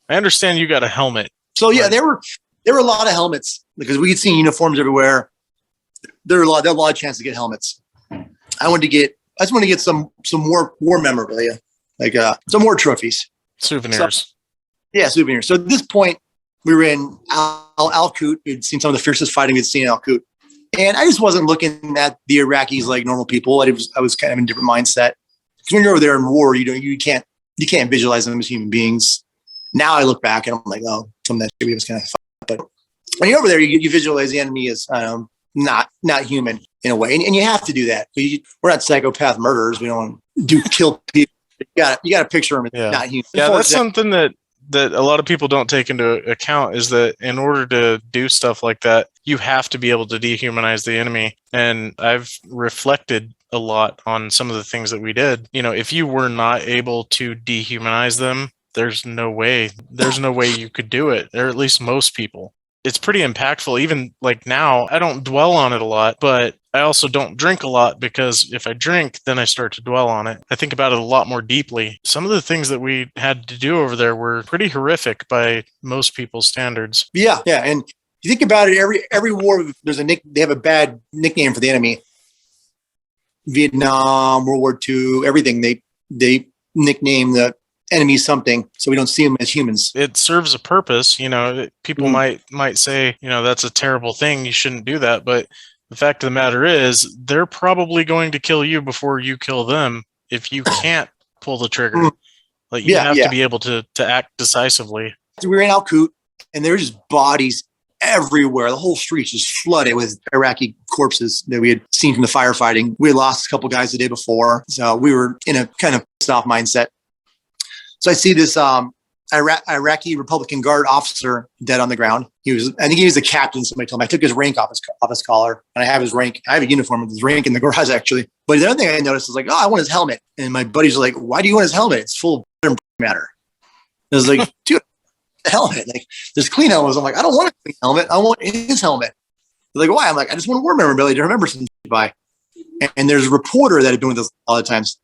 I understand you got a helmet. So yeah, there were a lot of helmets because we could see uniforms everywhere. There were a lot of chances to get helmets. I just wanted to get some more war memorabilia, like some more trophies. Souvenirs. Souvenirs. So at this point, we were in Al Qut. We'd seen some of the fiercest fighting we'd seen in Al Qut. And I just wasn't looking at the Iraqis like normal people. I was kind of in a different mindset. Because when you're over there in war, you can't visualize them as human beings. Now I look back and I'm like, oh, some of that shit was kind of fun. But when you're over there, you visualize the enemy as not human in a way, and you have to do that. We're not psychopath murderers. We don't kill people. You got to picture them as not human. Yeah, that's something that a lot of people don't take into account, is that in order to do stuff like that, you have to be able to dehumanize the enemy. And I've reflected a lot on some of the things that we did. If you were not able to dehumanize them, there's no way you could do it, or at least most people. It's pretty impactful. Even like now, I don't dwell on it a lot, but I also don't drink a lot, because if I drink, then I start to dwell on it. I think about it a lot more deeply. Some of the things that we had to do over there were pretty horrific by most people's standards. Yeah. And you think about it, every war, they have a bad nickname for the enemy. Vietnam, World War II, everything. They nickname the enemy something, so we don't see them as humans. It serves a purpose. People might say, that's a terrible thing, you shouldn't do that. But the fact of the matter is, they're probably going to kill you before you kill them if you can't pull the trigger. Like you have to be able to act decisively. We were in Al Qut, and there were just bodies everywhere. The whole streets just flooded with Iraqi corpses that we had seen from the firefighting. We had lost a couple guys the day before, so we were in a kind of pissed off mindset. So I see this Iraqi Republican Guard officer dead on the ground. I think he was the captain. Somebody told me. I took his rank off his collar, and I have his rank. I have a uniform with his rank in the garage, actually. But the other thing I noticed was like, oh, I want his helmet. And my buddies are like, why do you want his helmet? It's full of matter. I was like, dude, the helmet. Like, there's clean helmets. I'm like, I don't want a clean helmet. I want his helmet. They're like, why? I'm like, I just want war memorabilia to remember some shit by. And there's a reporter that had been with us a lot of times.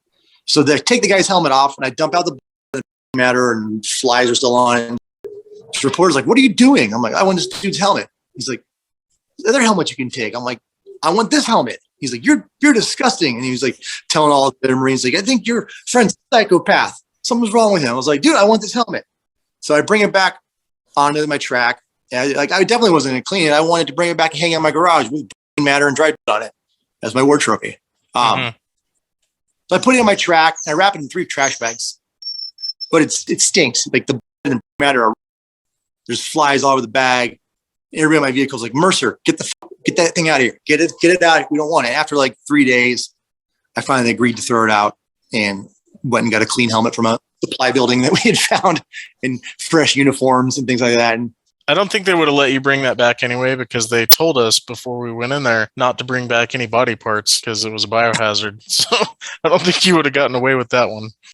So they take the guy's helmet off, and I dump out the matter, and flies are still on. And the reporter's like, what are you doing? I'm like, I want this dude's helmet. He's like, the other helmet you can take. I'm like, I want this helmet. He's like, you're disgusting. And he was like telling all the Marines, like, I think your friend's a psychopath. Something's wrong with him. I was like, dude, I want this helmet. So I bring it back onto my track. And I definitely wasn't going to clean it. I wanted to bring it back and hang out in my garage with matter and dried blood on it as my war trophy. So I put it in my track, and I wrap it in 3 trash bags. But it stinks. Like the matter, there's flies all over the bag. Everybody in my vehicle's like, Mercer, get that thing out of here. Get it out. We don't want it. After like 3 days, I finally agreed to throw it out and went and got a clean helmet from a supply building that we had found, and fresh uniforms and things like that. And I don't think they would have let you bring that back anyway, because they told us before we went in there not to bring back any body parts because it was a biohazard. So I don't think you would have gotten away with that one.